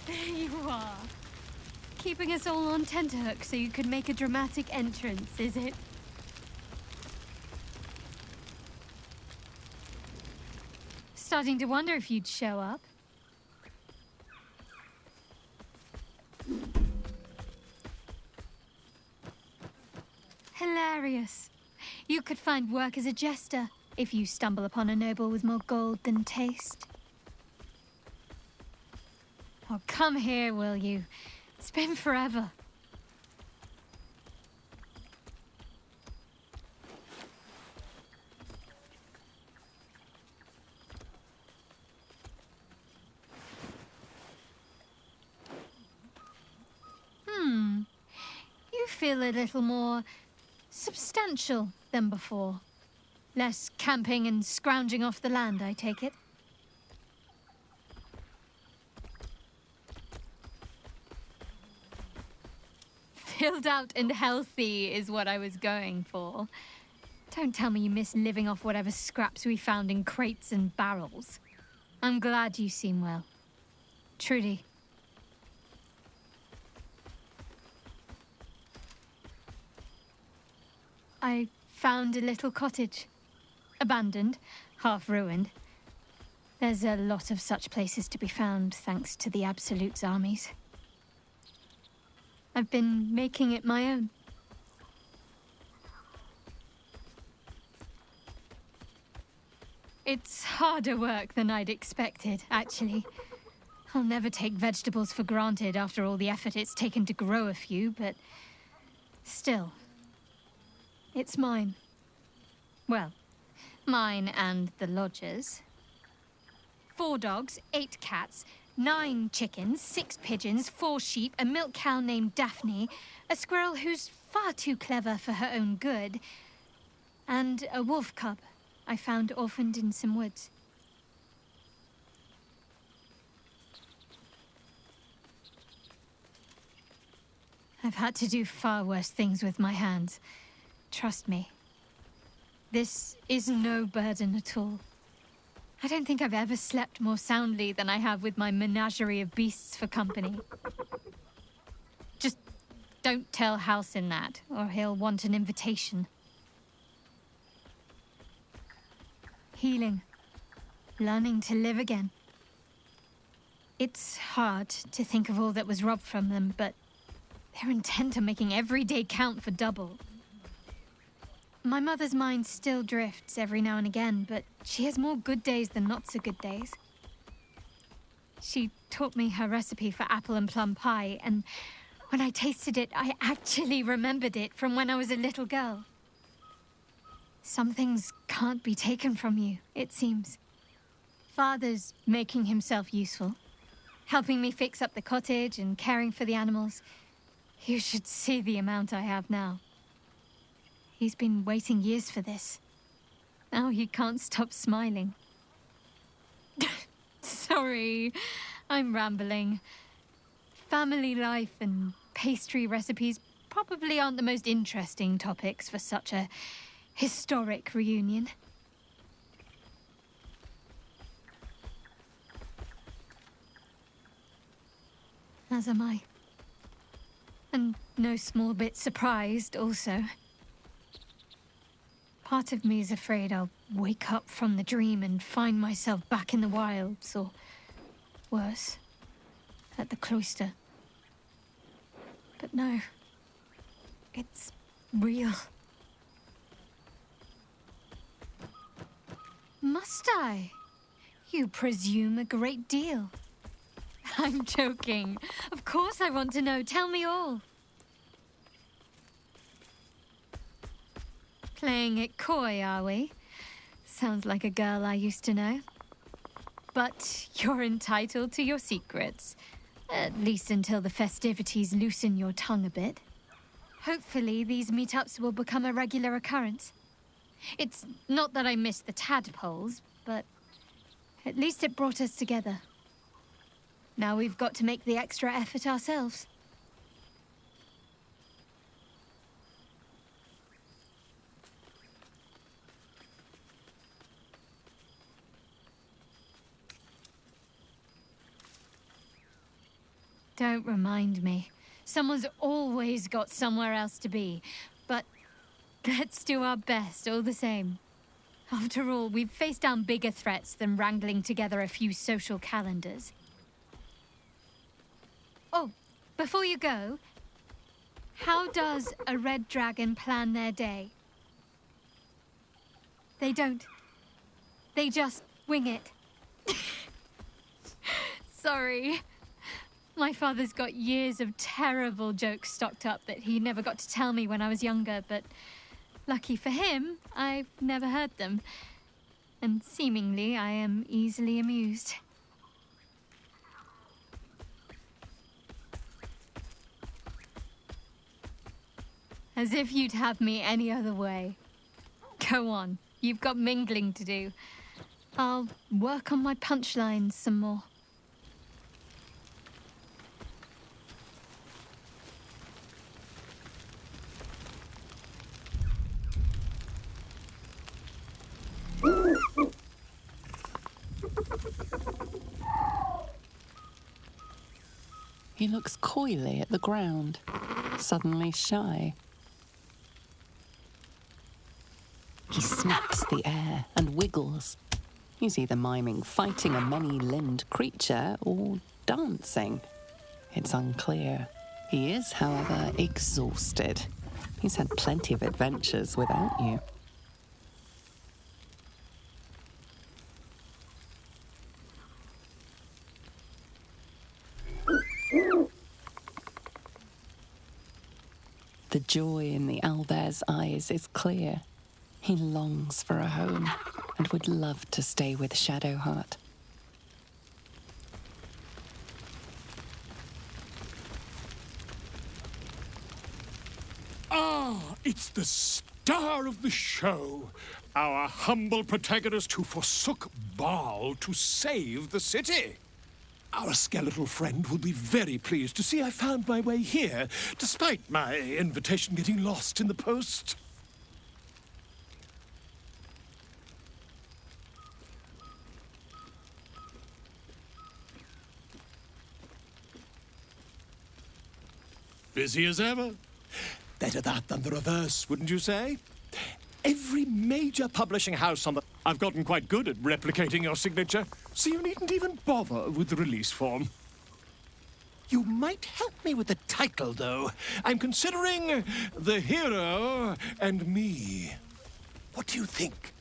There you are. Keeping us all on tenterhooks so you could make a dramatic entrance, is it? Starting to wonder if you'd show up. Hilarious. You could find work as a jester if you stumble upon a noble with more gold than taste. Oh, come here, will you? It's been forever. You feel a little more substantial than before. Less camping and scrounging off the land, I take it. Filled out and healthy is what I was going for. Don't tell me you miss living off whatever scraps we found in crates and barrels. I'm glad you seem well. Trudy. I found a little cottage. Abandoned, half ruined. There's a lot of such places to be found, thanks to the Absolute's armies. I've been making it my own. It's harder work than I'd expected, actually. I'll never take vegetables for granted after all the effort it's taken to grow a few, but still, it's mine. Well, mine and the lodger's. 4 dogs, 8 cats, 9 chickens, 6 pigeons, 4 sheep, a milk cow named Daphne, a squirrel who's far too clever for her own good, and a wolf cub I found orphaned in some woods. I've had to do far worse things with my hands. Trust me. This is no burden at all. I don't think I've ever slept more soundly than I have with my menagerie of beasts for company. Just don't tell Halcyon that, or he'll want an invitation. Healing. Learning to live again. It's hard to think of all that was robbed from them, but they're intent on making every day count for double. My mother's mind still drifts every now and again, but she has more good days than not so good days. She taught me her recipe for apple and plum pie, and when I tasted it, I actually remembered it from when I was a little girl. Some things can't be taken from you, it seems. Father's making himself useful, helping me fix up the cottage and caring for the animals. You should see the amount I have now. He's been waiting years for this. Now he can't stop smiling. Sorry, I'm rambling. Family life and pastry recipes probably aren't the most interesting topics for such a historic reunion. As am I. And no small bit surprised, also. Part of me is afraid I'll wake up from the dream and find myself back in the wilds, or worse, at the cloister. But no, it's real. Must I? You presume a great deal. I'm joking. Of course I want to know. Tell me all. Playing it coy, are we? Sounds like a girl I used to know. But you're entitled to your secrets. At least until the festivities loosen your tongue a bit. Hopefully these meetups will become a regular occurrence. It's not that I miss the tadpoles, but at least it brought us together. Now we've got to make the extra effort ourselves. Don't remind me. Someone's always got somewhere else to be. But let's do our best all the same. After all, we've faced down bigger threats than wrangling together a few social calendars. Oh, before you go, how does a red dragon plan their day? They don't. They just wing it. Sorry. My father's got years of terrible jokes stocked up that he never got to tell me when I was younger, but lucky for him, I've never heard them. And seemingly, I am easily amused. As if you'd have me any other way. Go on, you've got mingling to do. I'll work on my punchlines some more. He looks coyly at the ground, suddenly shy. He snaps the air and wiggles. He's either miming fighting a many-limbed creature or dancing. It's unclear. He is, however, exhausted. He's had plenty of adventures without you. The joy in the owlbear's eyes is clear. He longs for a home and would love to stay with Shadowheart. Ah, it's the star of the show, our humble protagonist who forsook Baal to save the city. Our skeletal friend will be very pleased to see I found my way here, despite my invitation getting lost in the post. Busy as ever. Better that than the reverse, wouldn't you say? Every major publishing house on the... I've gotten quite good at replicating your signature, so you needn't even bother with the release form. You might help me with the title, though. I'm considering The Hero and Me. What do you think?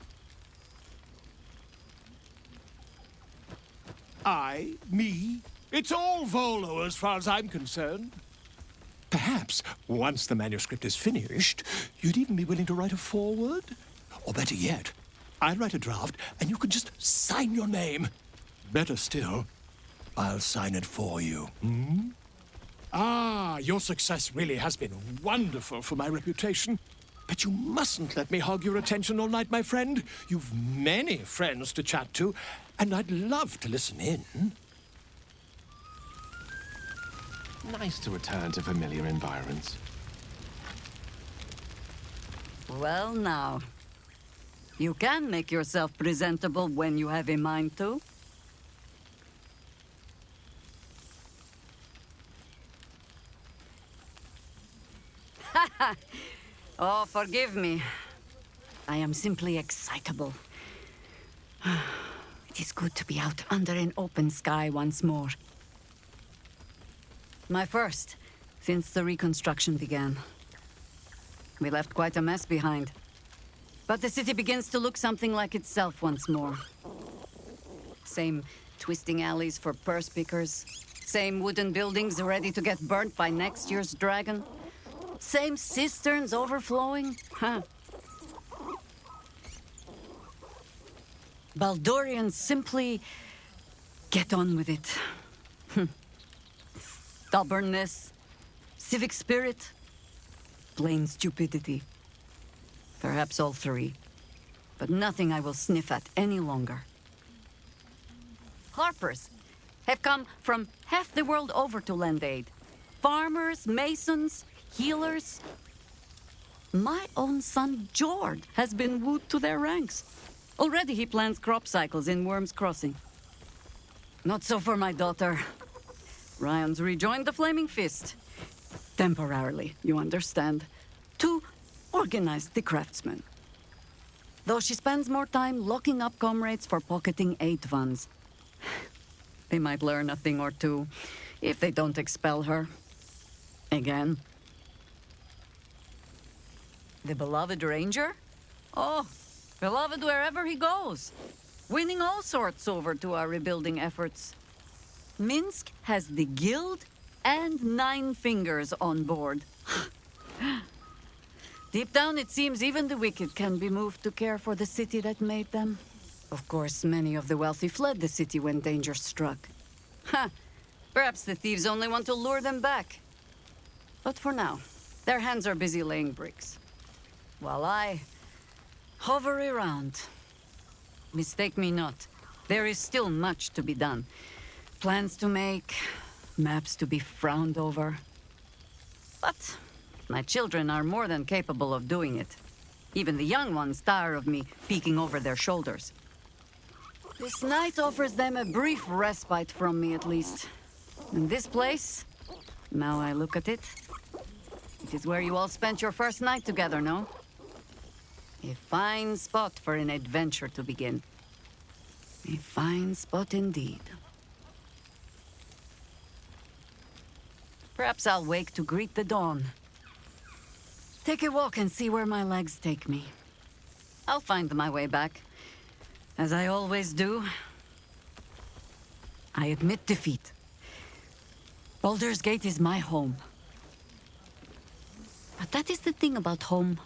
I, me, it's all Volo as far as I'm concerned. Perhaps, once the manuscript is finished, you'd even be willing to write a foreword? Or better yet, I'll write a draft and you can just sign your name. Better still, I'll sign it for you. Hmm? Ah, your success really has been wonderful for my reputation. But you mustn't let me hog your attention all night, my friend. You've many friends to chat to, and I'd love to listen in. Nice to return to familiar environs. Well, now. You can make yourself presentable when you have a mind to. Oh, forgive me. I am simply excitable. It is good to be out under an open sky once more. My first, since the reconstruction began. We left quite a mess behind. But the city begins to look something like itself once more. Same twisting alleys for purse pickers. Same wooden buildings ready to get burnt by next year's dragon. Same cisterns overflowing. Huh. Baldurians simply get on with it. Stubbornness, civic spirit, plain stupidity. Perhaps all three, but nothing I will sniff at any longer. Harpers have come from half the world over to lend aid. Farmers, masons, healers. My own son, Jord, has been wooed to their ranks. Already he plans crop cycles in Worm's Crossing. Not so for my daughter. Ryan's rejoined the Flaming Fist. Temporarily, you understand. To organize the craftsmen. Though she spends more time locking up comrades for pocketing aid funds. They might learn a thing or two if they don't expel her. Again. The beloved ranger? Oh, beloved wherever he goes. Winning all sorts over to our rebuilding efforts. Minsk has the guild and 9 fingers on board. Deep down, it seems even the wicked can be moved to care for the city that made them. Of course, many of the wealthy fled the city when danger struck. Ha! Perhaps the thieves only want to lure them back. But for now, their hands are busy laying bricks. While I hover around. Mistake me not, there is still much to be done. Plans to make, maps to be frowned over. But my children are more than capable of doing it. Even the young ones tire of me peeking over their shoulders. This night offers them a brief respite from me, at least. And this place, now I look at it, it is where you all spent your first night together, no? A fine spot for an adventure to begin. A fine spot indeed. Perhaps I'll wake to greet the dawn. Take a walk and see where my legs take me. I'll find my way back, as I always do. I admit defeat. Baldur's Gate is my home. But that is the thing about home.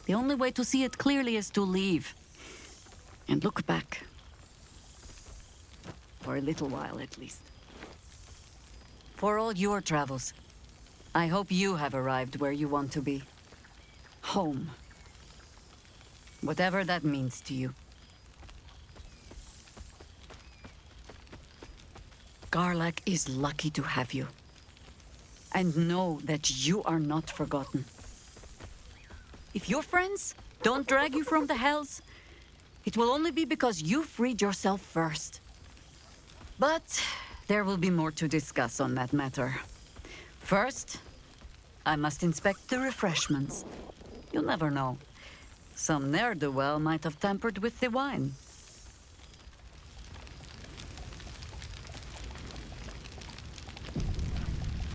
The only way to see it clearly is to leave. And look back. For a little while, at least. For all your travels, I hope you have arrived where you want to be. Home. Whatever that means to you. Garlak is lucky to have you. And know that you are not forgotten. If your friends don't drag you from the hells, it will only be because you freed yourself first. But there will be more to discuss on that matter. First, I must inspect the refreshments. You'll never know. Some ne'er-do-well might have tampered with the wine.